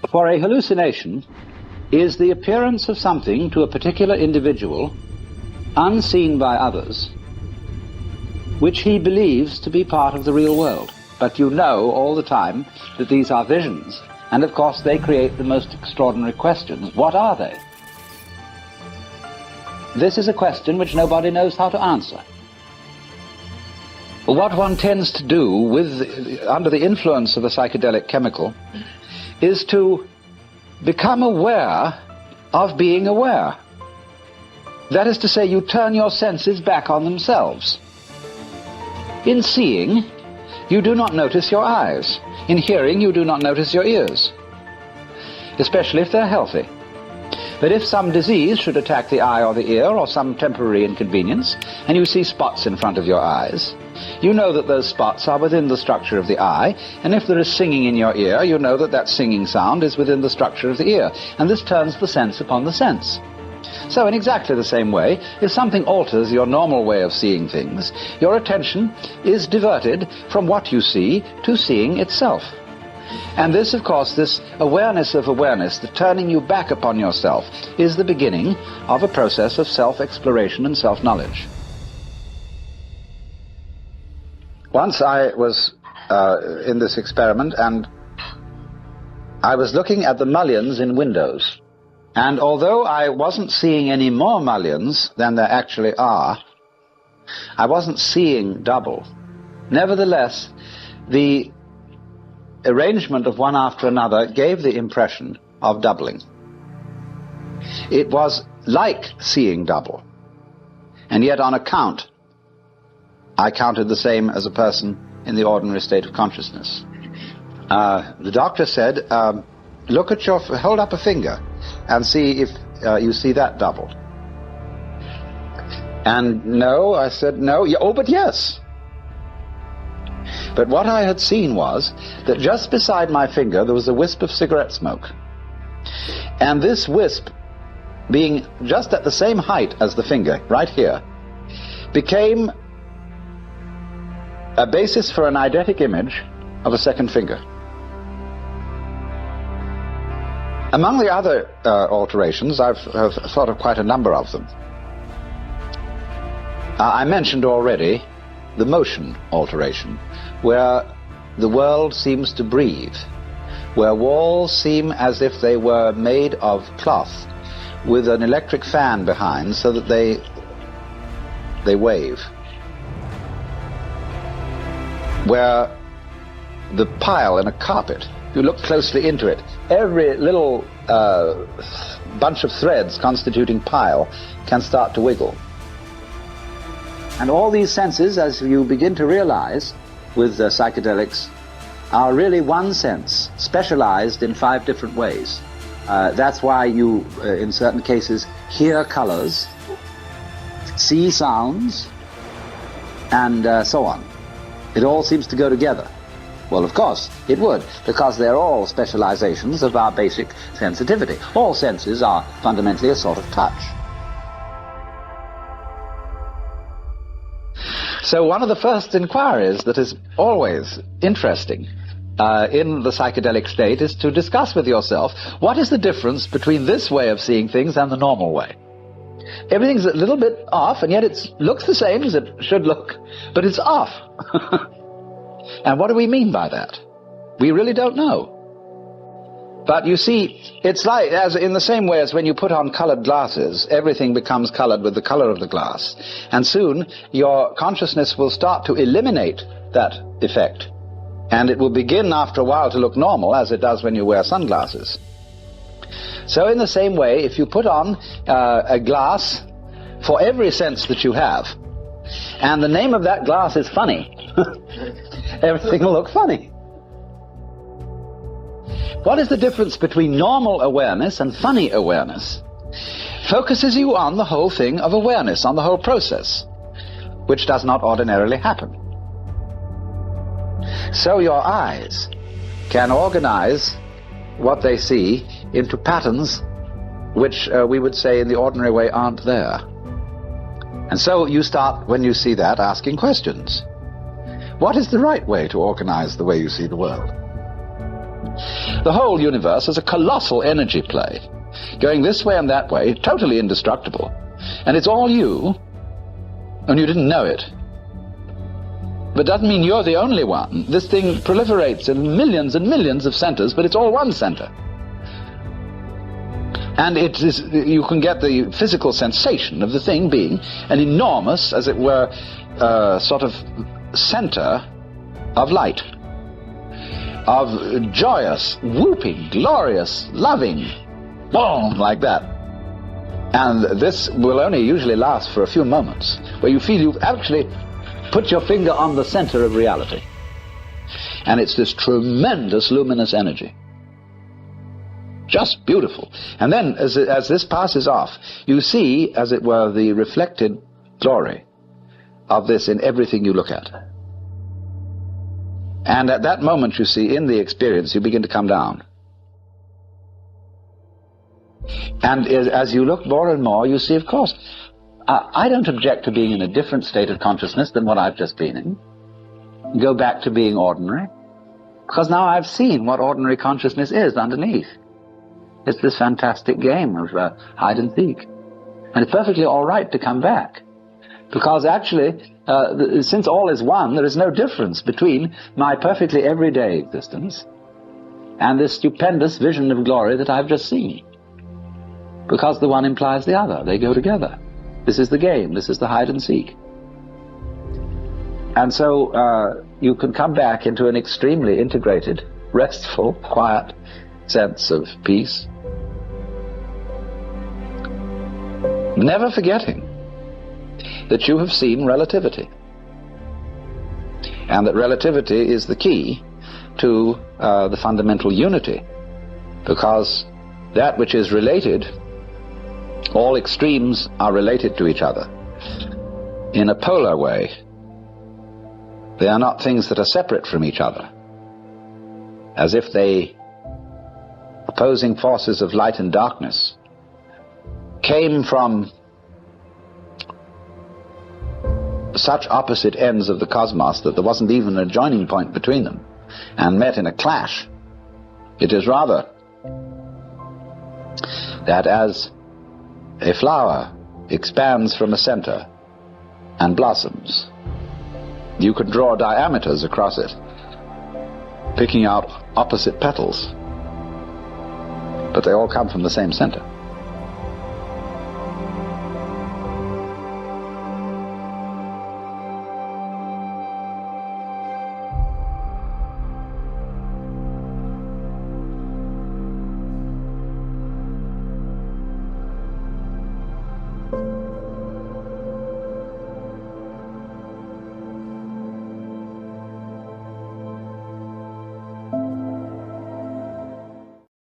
For a hallucination is the appearance of something to a particular individual, unseen by others, which he believes to be part of the real world. But you know all the time that these are visions, and of course they create the most extraordinary questions. What are they? This is a question which nobody knows how to answer. What one tends to do under the influence of a psychedelic chemical is to become aware of being aware. That is to say, you turn your senses back on themselves. In seeing, you do not notice your eyes. In hearing, you do not notice your ears, especially if they're healthy. But if some disease should attack the eye or the ear, or some temporary inconvenience, and you see spots in front of your eyes, you know that those spots are within the structure of the eye, and if there is singing in your ear, you know that that singing sound is within the structure of the ear, and this turns the sense upon the sense. So in exactly the same way, if something alters your normal way of seeing things, your attention is diverted from what you see to seeing itself. And this, of course, this awareness of awareness, the turning you back upon yourself, is the beginning of a process of self-exploration and self-knowledge. Once I was in this experiment, and I was looking at the mullions in windows. And although I wasn't seeing any more mullions than there actually are, I wasn't seeing double. Nevertheless, the arrangement of one after another gave the impression of doubling. It was like seeing double. And yet on account, I counted the same as a person in the ordinary state of consciousness. The doctor said, hold up a finger and see if you see that double. And no, I said no. Oh, but yes. But what I had seen was that just beside my finger there was a wisp of cigarette smoke. And this wisp, being just at the same height as the finger, right here, became a basis for an eidetic image of a second finger. Among the other alterations, I've thought of quite a number of them. I mentioned already the motion alteration, where the world seems to breathe, where walls seem as if they were made of cloth with an electric fan behind so that they wave, where the pile in a carpet, if you look closely into it, every little bunch of threads constituting pile can start to wiggle. And all these senses, as you begin to realize with psychedelics, are really one sense, specialized in 5 different ways. That's why you, in certain cases, hear colors, see sounds, and so on. It all seems to go together. Well, of course, it would, because they're all specializations of our basic sensitivity. All senses are fundamentally a sort of touch. So one of the first inquiries that is always interesting in the psychedelic state is to discuss with yourself, what is the difference between this way of seeing things and the normal way? Everything's a little bit off, and yet it looks the same as it should look, but it's off. And what do we mean by that? We really don't know. But you see, it's like, as in the same way as when you put on colored glasses, everything becomes colored with the color of the glass. And soon, your consciousness will start to eliminate that effect. And it will begin after a while to look normal, as it does when you wear sunglasses. So in the same way, if you put on a glass for every sense that you have, and the name of that glass is funny, everything will look funny. What is the difference between normal awareness and funny awareness? Focuses you on the whole thing of awareness, on the whole process, which does not ordinarily happen. So your eyes can organize what they see into patterns which we would say in the ordinary way aren't there. And so you start, when you see that, asking questions. What is the right way to organize the way you see the world? The whole universe is a colossal energy play, going this way and that way, totally indestructible. And it's all you, and you didn't know it. But doesn't mean you're the only one. This thing proliferates in millions and millions of centers, but it's all one center. And it is, you can get the physical sensation of the thing being an enormous, as it were, sort of center of light, of joyous, whooping, glorious, loving, boom, like that. And this will only usually last for a few moments, where you feel you've actually put your finger on the center of reality. And it's this tremendous luminous energy. Just beautiful. And then, as this passes off, you see, as it were, the reflected glory of this in everything you look at. And at that moment, you see, in the experience, you begin to come down. And as you look more and more, you see, of course, I don't object to being in a different state of consciousness than what I've just been in. Go back to being ordinary. Because now I've seen what ordinary consciousness is underneath. It's this fantastic game of hide and seek. And it's perfectly all right to come back. Because actually, since all is one, there is no difference between my perfectly everyday existence and this stupendous vision of glory that I've just seen. Because the one implies the other. They go together. This is the game. This is the hide and seek. And so you can come back into an extremely integrated, restful, quiet sense of peace. Never forgetting that you have seen relativity. And that relativity is the key to the fundamental unity. Because that which is related, all extremes are related to each other in a polar way. They are not things that are separate from each other, as if they, opposing forces of light and darkness, came from such opposite ends of the cosmos that there wasn't even a joining point between them, and met in a clash. It is rather that as a flower expands from a center and blossoms, you can draw diameters across it, picking out opposite petals, but they all come from the same center.